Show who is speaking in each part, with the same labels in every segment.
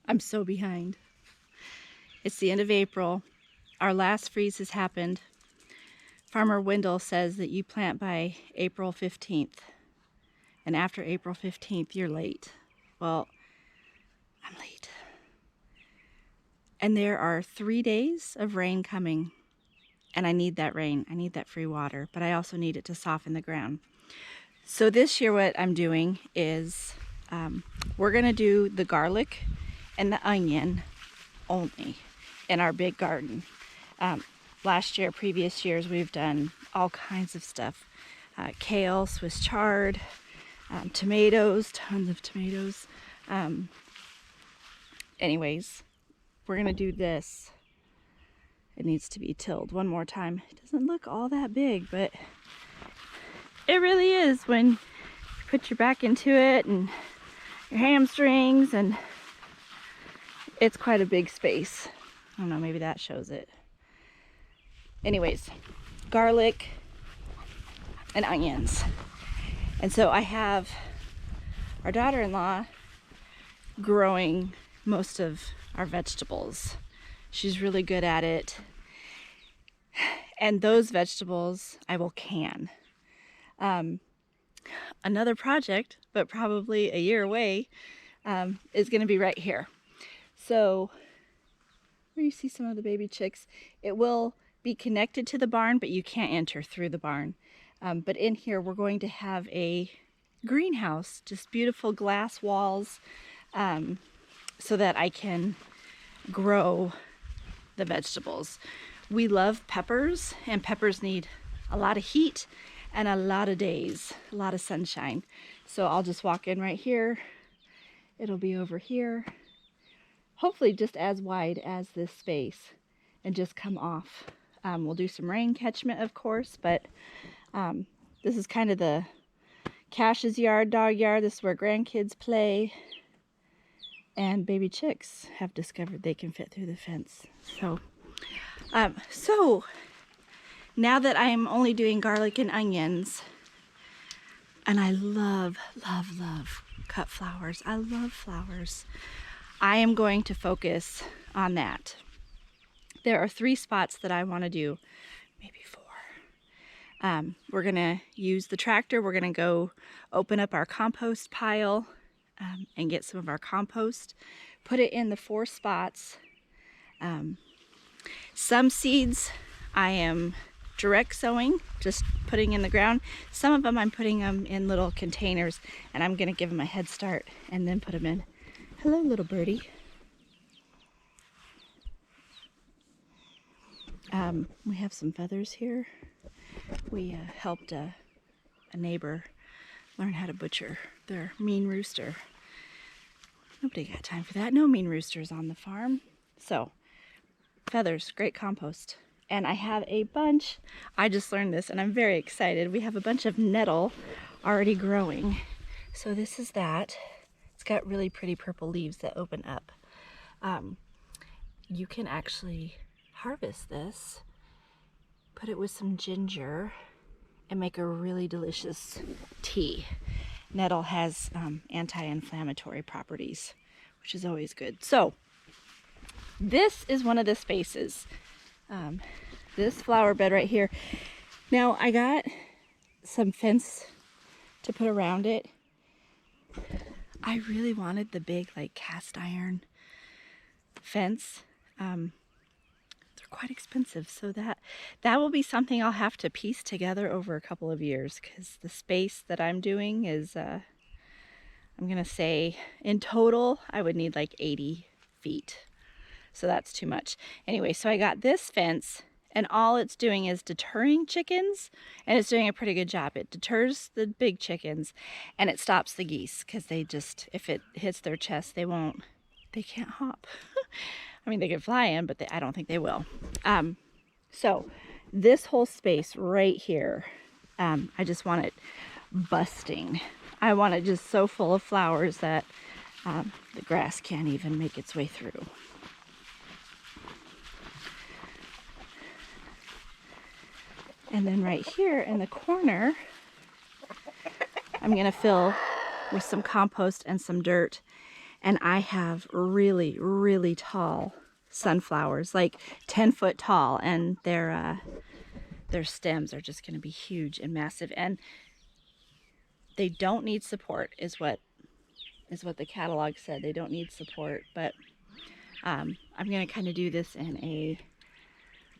Speaker 1: I'm so behind. It's the end of April. Our last freeze has happened. Farmer Wendell says that you plant by April 15th. And after April 15th, you're late. Well, I'm late. And there are 3 days of rain coming. And I need that rain. I need that free water. But I also need it to soften the ground. So this year what I'm doing is we're going to do the garlic and the onion only in our big garden. Last year, previous years, we've done all kinds of stuff. Kale, Swiss chard, tomatoes, tons of tomatoes. Anyways, we're going to do this. It needs to be tilled one more time. It doesn't look all that big, but it really is when you put your back into it and your hamstrings, and it's quite a big space. I don't know, maybe that shows it. Anyways, garlic and onions. And so I have our daughter-in-law growing most of our vegetables. She's really good at it. And those vegetables I will can. Another project, but probably a year away, is going to be right here. So where you see some of the baby chicks, it will be connected to the barn, but you can't enter through the barn. But in here, we're going to have a greenhouse, just beautiful glass walls, so that I can grow the vegetables. We love peppers, and peppers need a lot of heat and a lot of days, a lot of sunshine. So I'll just walk in right here. It'll be over here, hopefully just as wide as this space, and just come off. We'll do some rain catchment, of course, but this is kind of the Cash's yard, dog yard. This is where grandkids play, and baby chicks have discovered they can fit through the fence. So now that I'm only doing garlic and onions, and I love, love, love cut flowers. I love flowers. I am going to focus on that. There are 3 spots that I want to do, maybe 4. We're going to use the tractor. We're going to go open up our compost pile and get some of our compost, put it in the 4 spots. Some seeds I am direct sowing, just putting in the ground. Some of them I'm putting them in little containers, and I'm going to give them a head start and then put them in. Hello, little birdie. We have some feathers here. We helped a neighbor learn how to butcher their mean rooster. Nobody got time for that. No mean roosters on the farm. So, feathers, great compost. And I have a bunch, I just learned this and I'm very excited. We have a bunch of nettle already growing. So this is that. It's got really pretty purple leaves that open up. You can actually harvest this, put it with some ginger, and make a really delicious tea. Nettle has anti-inflammatory properties, which is always good. So this is one of the spaces. This flower bed right here. Now I got some fence to put around it. I really wanted the big like cast iron fence. They're quite expensive, so that will be something I'll have to piece together over a couple of years, because the space that I'm doing is I'm gonna say in total I would need like 80 feet. So that's too much. Anyway, so I got this fence, and all it's doing is deterring chickens, and it's doing a pretty good job. It deters the big chickens, and it stops the geese, because they just, if it hits their chest, they can't hop. I mean, they can fly in, but I don't think they will. So this whole space right here, I just want it busting. I want it just so full of flowers that the grass can't even make its way through. And then right here in the corner, I'm going to fill with some compost and some dirt. And I have really, really tall sunflowers, like 10-foot tall, and their stems are just going to be huge and massive. And they don't need support, is what the catalog said. They don't need support, but I'm going to kind of do this in a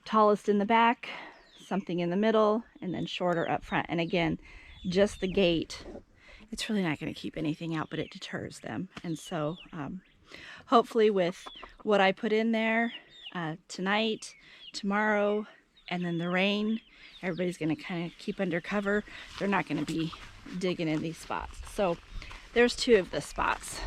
Speaker 1: tallest in the back, something in the middle, and then shorter up front. And again, just the gate, it's really not going to keep anything out, but it deters them. And so hopefully with what I put in there tonight, tomorrow, and then the rain, everybody's going to kind of keep under cover. They're not going to be digging in these spots. So there's 2 of the spots.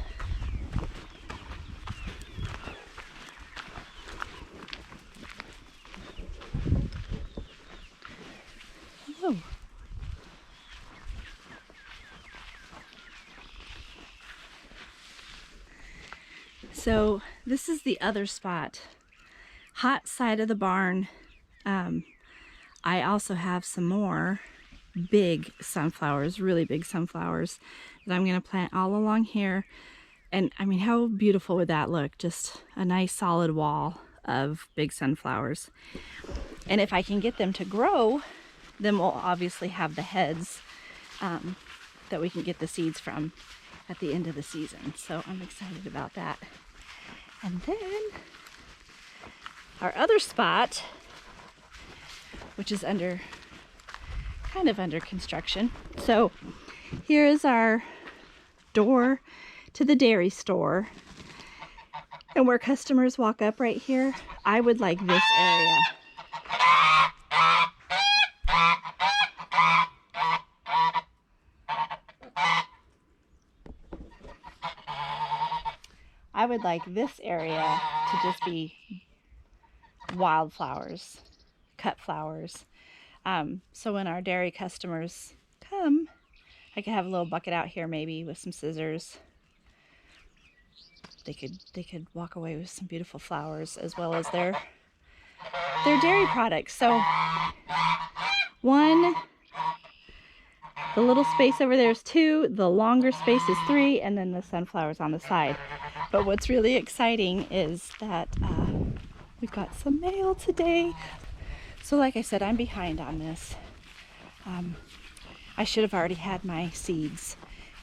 Speaker 1: Oh. So this is the other spot, hot side of the barn. I also have some more big sunflowers, really big sunflowers that I'm going to plant all along here. And I mean, how beautiful would that look? Just a nice solid wall of big sunflowers. And if I can get them to grow, then we'll obviously have the heads that we can get the seeds from at the end of the season. So I'm excited about that. And then our other spot, which is kind of under construction. So here is our door to the dairy store. And where customers walk up right here, I would like this area. I would like this area to just be wildflowers, cut flowers. So when our dairy customers come, I could have a little bucket out here maybe with some scissors. They could walk away with some beautiful flowers as well as their dairy products. So one, the little space over there is 2, the longer space is 3, and then the sunflowers on the side. But what's really exciting is that we've got some mail today. So like I said, I'm behind on this. I should have already had my seeds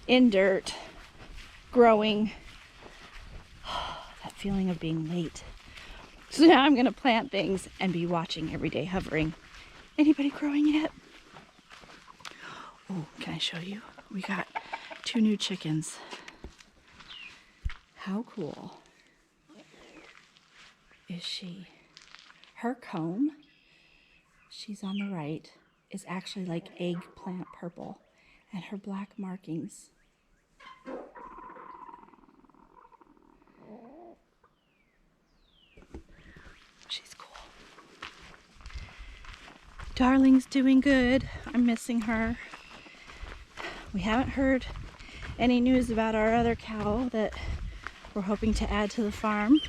Speaker 1: in dirt, growing. That feeling of being late. So now I'm going to plant things and be watching every day, hovering. Anybody growing yet? Oh, can I show you? We got 2 new chickens. How cool is she? Her comb, she's on the right, is actually like eggplant purple, and her black markings. She's cool. Darling's doing good. I'm missing her. We haven't heard any news about our other cow that we're hoping to add to the farm.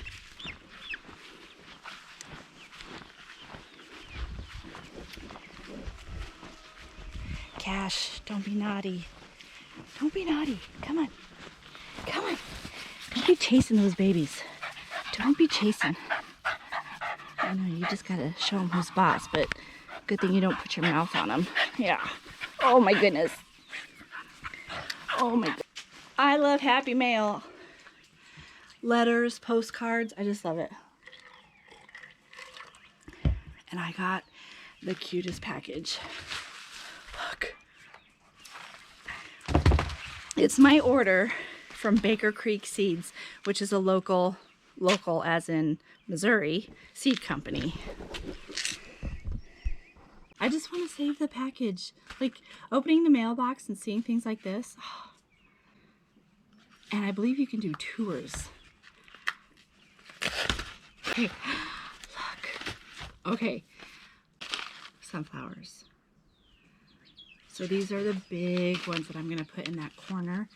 Speaker 1: Cash, don't be naughty. Don't be naughty. Come on. Come on. Don't be chasing those babies. Don't be chasing. I know, you just gotta show them who's boss, but good thing you don't put your mouth on them. Yeah. Oh my goodness. Oh my god. I love Happy Mail. Letters, postcards, I just love it. And I got the cutest package. Look. It's my order from Baker Creek Seeds, which is a local as in Missouri, seed company. I just want to save the package. Like opening the mailbox and seeing things like this. And I believe you can do tours. Okay, look. Okay, sunflowers. So these are the big ones that I'm going to put in that corner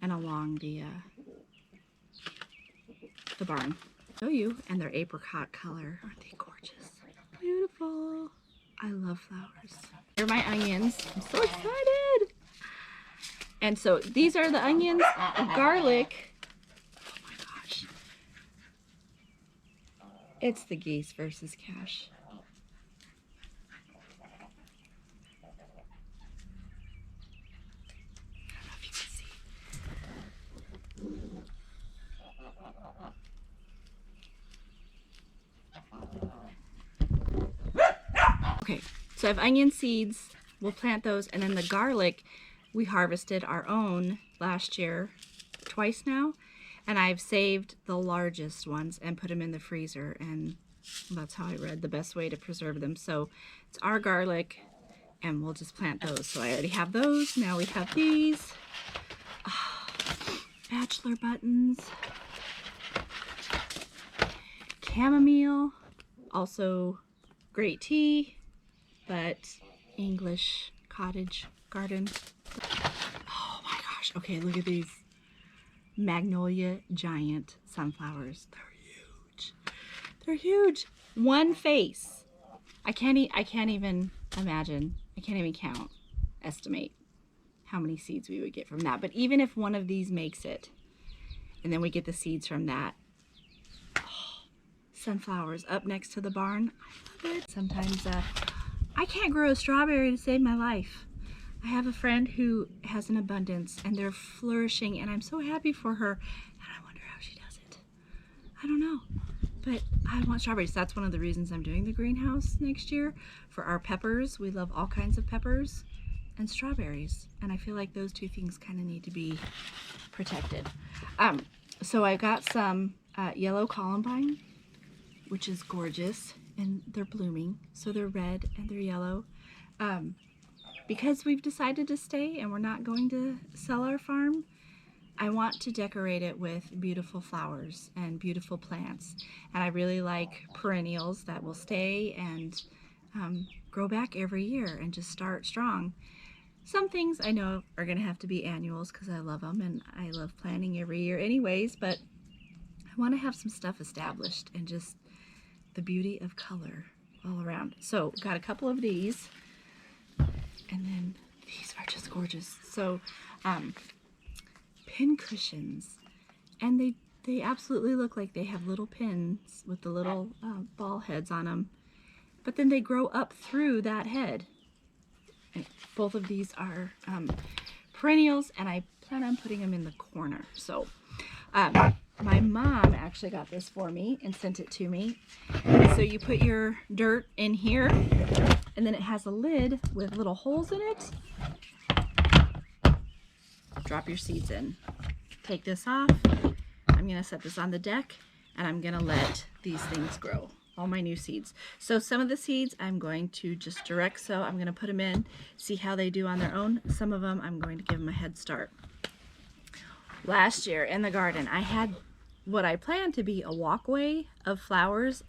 Speaker 1: and along the barn. Show you, and they're apricot color. Aren't they gorgeous? Beautiful. I love flowers. Here are my onions. I'm so excited. And so these are the onions, garlic, It's the geese versus Cash. I don't know if you can see. Okay, so I have onion seeds. We'll plant those, and then the garlic, we harvested our own last year, twice now, and I've saved the largest ones and put them in the freezer, and that's how I read the best way to preserve them. So it's our garlic, and we'll just plant those. So I already have those. Now we have these. Oh, bachelor buttons. Chamomile. Also great tea, but English cottage garden. Oh my gosh. Okay, look at these. Magnolia giant sunflowers. They're huge. They're huge. One face. I can't even imagine. I can't even estimate how many seeds we would get from that. But even if one of these makes it, and then we get the seeds from that, sunflowers up next to the barn. I love it. Sometimes I can't grow a strawberry to save my life. I have a friend who has an abundance and they're flourishing, and I'm so happy for her, and I wonder how she does it. I don't know, but I want strawberries. That's one of the reasons I'm doing the greenhouse next year. For our peppers, we love all kinds of peppers, and strawberries, and I feel like those two things kind of need to be protected. So I got some yellow columbine, which is gorgeous, and they're blooming, so they're red and they're yellow. Because we've decided to stay and we're not going to sell our farm, I want to decorate it with beautiful flowers and beautiful plants. And I really like perennials that will stay and grow back every year and just start strong. Some things I know are gonna have to be annuals because I love them and I love planting every year anyways, but I want to have some stuff established and just the beauty of color all around. So got a couple of these, and then these are just gorgeous. So pin cushions, and they absolutely look like they have little pins with the little ball heads on them, but then they grow up through that head. And both of these are perennials, and I plan on putting them in the corner. So my mom actually got this for me and sent it to me. So you put your dirt in here, and then it has a lid with little holes in it. Drop your seeds in. Take this off. I'm gonna set this on the deck, and I'm gonna let these things grow, all my new seeds. So some of the seeds I'm going to just direct sow. I'm gonna put them in, see how they do on their own. Some of them I'm going to give them a head start. Last year in the garden, I had what I planned to be a walkway of flowers.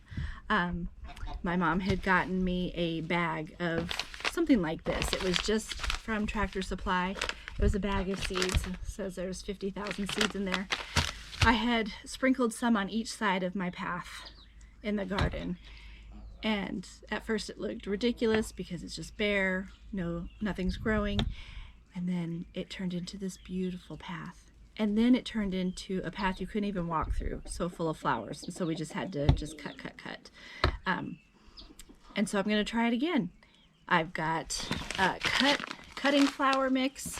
Speaker 1: My mom had gotten me a bag of something like this. It was just from Tractor Supply. It was a bag of seeds. It says there's 50,000 seeds in there. I had sprinkled some on each side of my path in the garden. And at first it looked ridiculous because it's just bare, nothing's growing. And then it turned into this beautiful path. And then it turned into a path you couldn't even walk through, so full of flowers. And so we just had to cut. And so I'm gonna try it again. I've got cutting flower mix,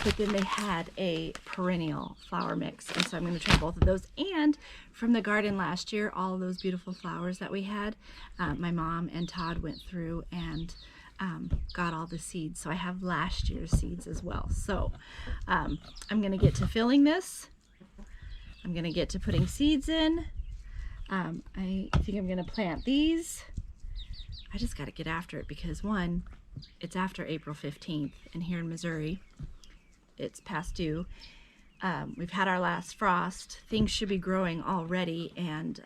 Speaker 1: but then they had a perennial flower mix. And so I'm gonna try both of those. And from the garden last year, all of those beautiful flowers that we had, my mom and Todd went through and got all the seeds. So I have last year's seeds as well. So I'm gonna get to filling this. I'm gonna get to putting seeds in. I think I'm gonna plant these. I just gotta get after it because one, it's after April 15th, and here in Missouri, it's past due. We've had our last frost. Things should be growing already, and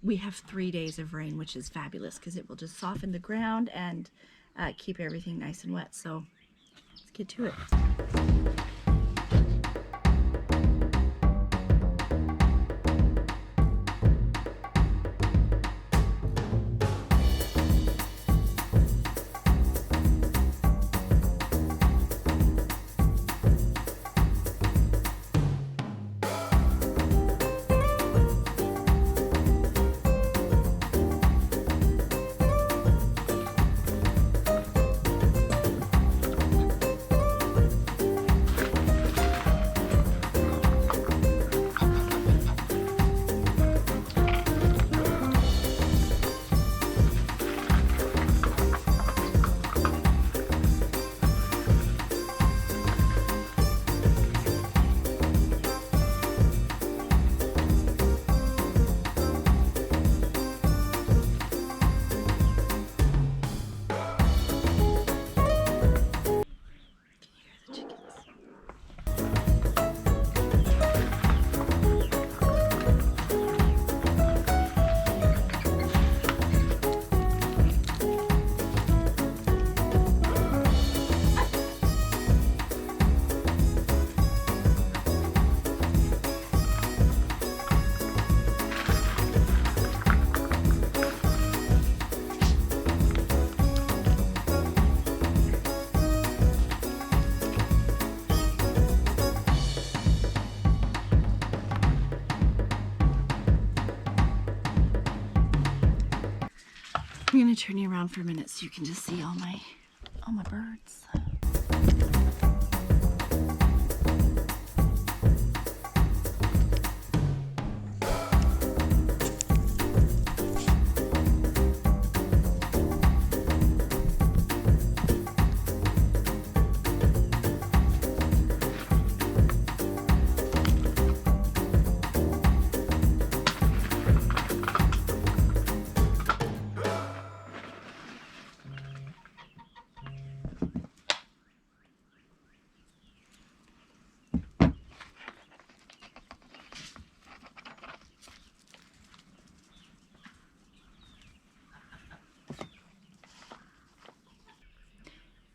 Speaker 1: we have 3 days of rain, which is fabulous because it will just soften the ground and keep everything nice and wet. So let's get to it. I'm gonna turn you around for a minute so you can just see all my birds.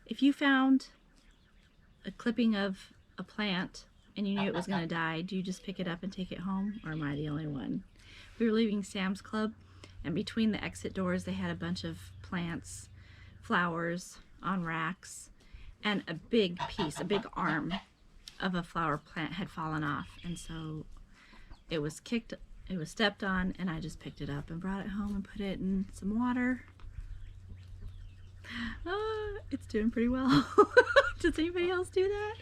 Speaker 1: If you found a clipping of a plant and you knew it was going to die, do you just pick it up and take it home, or am I the only one? We were leaving Sam's Club, and between the exit doors they had a bunch of plants, flowers on racks, and a big arm of a flower plant had fallen off, and so it was stepped on, and I just picked it up and brought it home and put it in some water. It's doing pretty well. Does anybody else do that?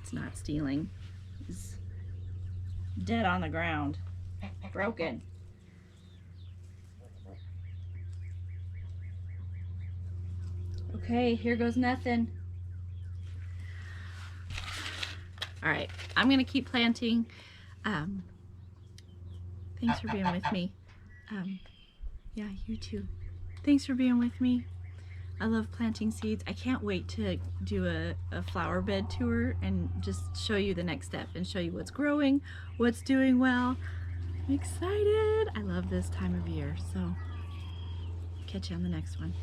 Speaker 1: It's not stealing. It's dead on the ground. Broken. Okay, here goes nothing. Alright, I'm gonna keep planting. Thanks for being with me. Yeah, you too. Thanks for being with me. I love planting seeds. I can't wait to do a flower bed tour and just show you the next step and show you what's growing, what's doing well. I'm excited. I love this time of year. So catch you on the next one.